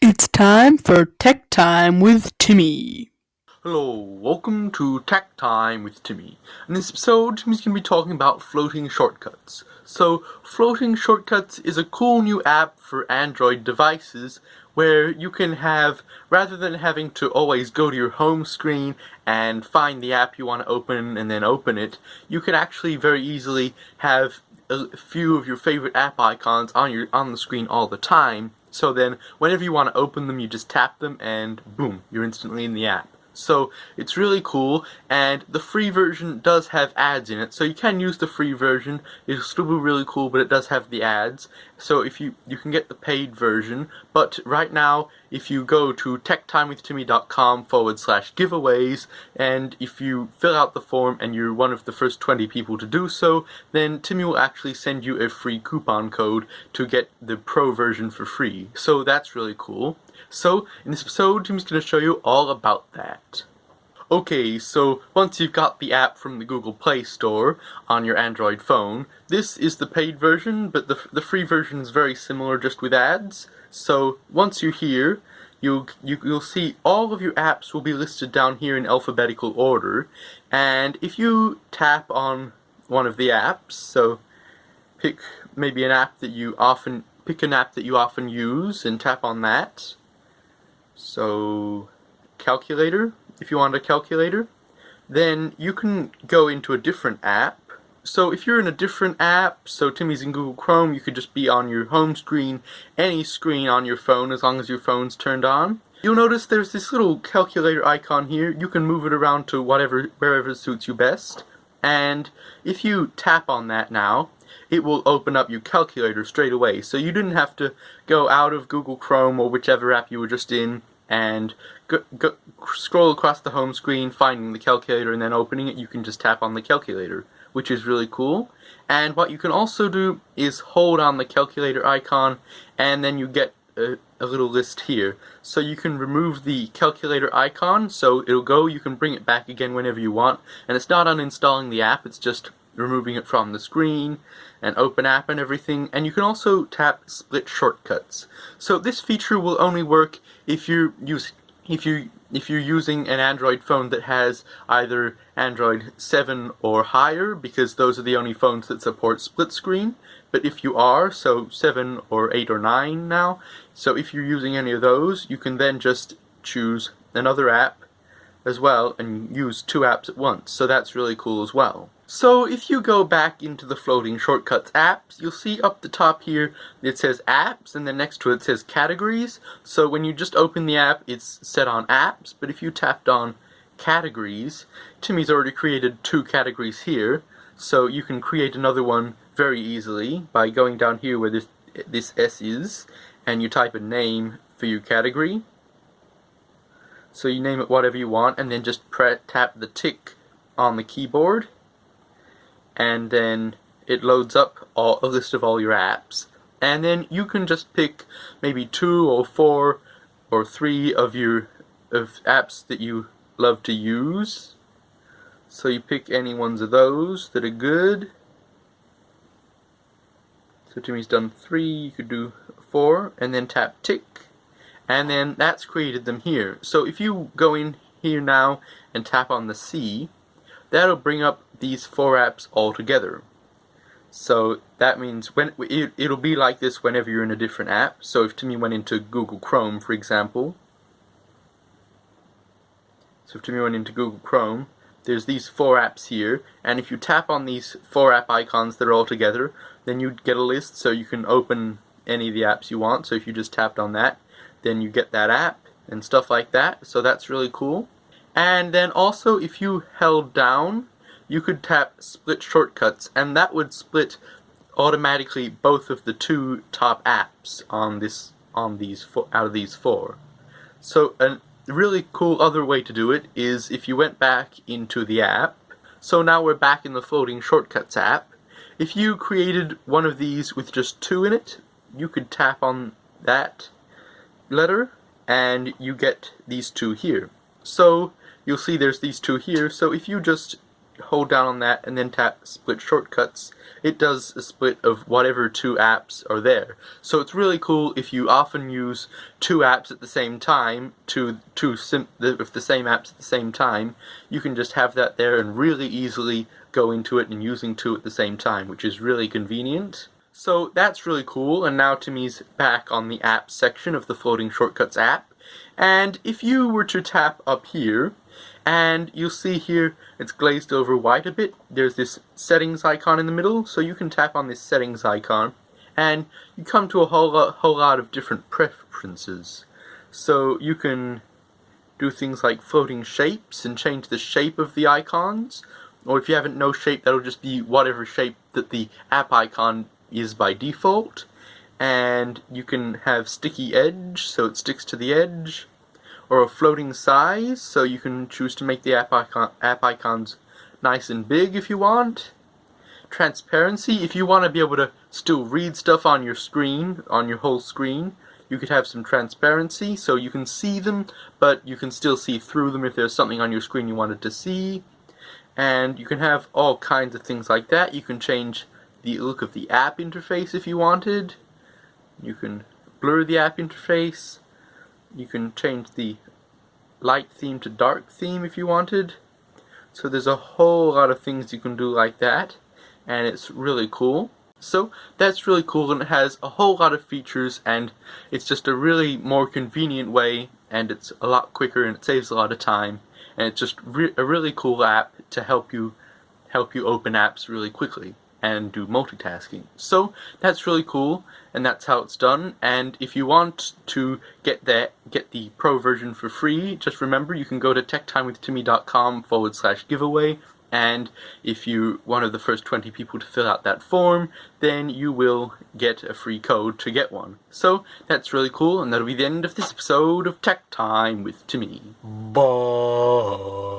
It's time for Tech Time with Timmy. Hello, welcome to Tech Time with Timmy. In this episode, Timmy's going to be talking about floating shortcuts. So, floating shortcuts is a cool new app for Android devices where you can have, rather than having to always go to your home screen and find the app you want to open and then open it, you can actually very easily have a few of your favorite app icons on the screen all the time. So then, whenever you want to open them, you just tap them and boom, you're instantly in the app. So it's really cool, and the free version does have ads in it, so you can use the free version. It'll still be really cool, but it does have the ads. So if you can get the paid version, but right now if you go to techtimewithtimmy.com/giveaways, and if you fill out the form and you're one of the first 20 people to do so, then Timmy will actually send you a free coupon code to get the pro version for free. So that's really cool. So, in this episode, Timmy's going to show you all about that. Okay, so once you've got the app from the Google Play Store on your Android phone, this is the paid version, but the free version is very similar, just with ads. So, once you're here, you'll see all of your apps will be listed down here in alphabetical order, and if you tap on one of the apps, so pick maybe an app that you often use and tap on that. So, calculator, if you want a calculator, then you can go into a different app. So if you're in a different app, so Timmy's in Google Chrome, you could just be on your home screen, any screen on your phone as long as your phone's turned on. You'll notice there's this little calculator icon here. You can move it around to wherever suits you best. And if you tap on that now, it will open up your calculator straight away. So you didn't have to go out of Google Chrome or whichever app you were just in and scroll across the home screen, finding the calculator and then opening it. You can just tap on the calculator, which is really cool. And what you can also do is hold on the calculator icon, and then you get a little list here. So you can remove the calculator icon, so it'll go, you can bring it back again whenever you want, and it's not uninstalling the app, it's just removing it from the screen and open app and everything. And you can also tap split shortcuts. So this feature will only work if you're using an Android phone that has either Android 7 or higher, because those are the only phones that support split screen. But if you are, so 7 or 8 or 9 now, so if you're using any of those, you can then just choose another app as well and use two apps at once. So that's really cool as well. So if you go back into the floating shortcuts apps, you'll see up the top here it says apps, and then next to it says categories. So when you just open the app, it's set on apps, but if you tapped on categories, Timmy's already created two categories here, so you can create another one very easily by going down here where this S is, and you type a name for your category. So you name it whatever you want, and then just tap the tick on the keyboard, and then it loads up a list of all your apps. And then you can just pick maybe 2 or 4 or 3 of apps that you love to use. So you pick any ones of those that are good. So Timmy's done 3, you could do 4, and then tap tick, and then that's created them here. So if you go in here now and tap on the C, that'll bring up these 4 apps all together. So that means it'll be like this whenever you're in a different app. So if Timmy went into Google Chrome, for example, there's these 4 apps here, and if you tap on these 4 app icons that are all together, then you get a list, so you can open any of the apps you want. So if you just tapped on that, then you get that app and stuff like that. So that's really cool. And then also, if you held down, you could tap split shortcuts, and that would split automatically both of the 2 top apps out of these 4. So a really cool other way to do it is if you went back into the app. So now we're back in the floating shortcuts app. If you created one of these with just 2 in it, you could tap on that letter and you get these 2 here. So you'll see there's these 2 here. So if you just hold down on that and then tap split shortcuts, it does a split of whatever two apps are there. So it's really cool if you often use two apps at the same time, with the same apps at the same time, you can just have that there and really easily go into it and using two at the same time, which is really convenient. So that's really cool, and now Timmy's back on the apps section of the Floating Shortcuts app. And if you were to tap up here, and you'll see here it's glazed over white a bit, there's this settings icon in the middle, so you can tap on this settings icon, and you come to a whole lot of different preferences. So you can do things like floating shapes and change the shape of the icons, or if you haven't no shape, that'll just be whatever shape that the app icon is by default. And you can have sticky edge, so it sticks to the edge, or a floating size, so you can choose to make the app icons nice and big if you want. Transparency, if you want to be able to still read stuff on your screen, on your whole screen, you could have some transparency, so you can see them, but you can still see through them if there's something on your screen you wanted to see. And you can have all kinds of things like that. You can change the look of the app interface if you wanted. You can blur the app interface. You can change the light theme to dark theme if you wanted. So there's a whole lot of things you can do like that, and it's really cool. So that's really cool, and it has a whole lot of features, and it's just a really more convenient way, and it's a lot quicker, and it saves a lot of time, and it's just a really cool app to help you open apps really quickly and do multitasking. So that's really cool, and that's how it's done. And if you want to get the pro version for free, just remember you can go to techtimewithtimmy.com/giveaway, and if you're one of the first 20 people to fill out that form, then you will get a free code to get one. So that's really cool, and that'll be the end of this episode of Tech Time with Timmy. Bye.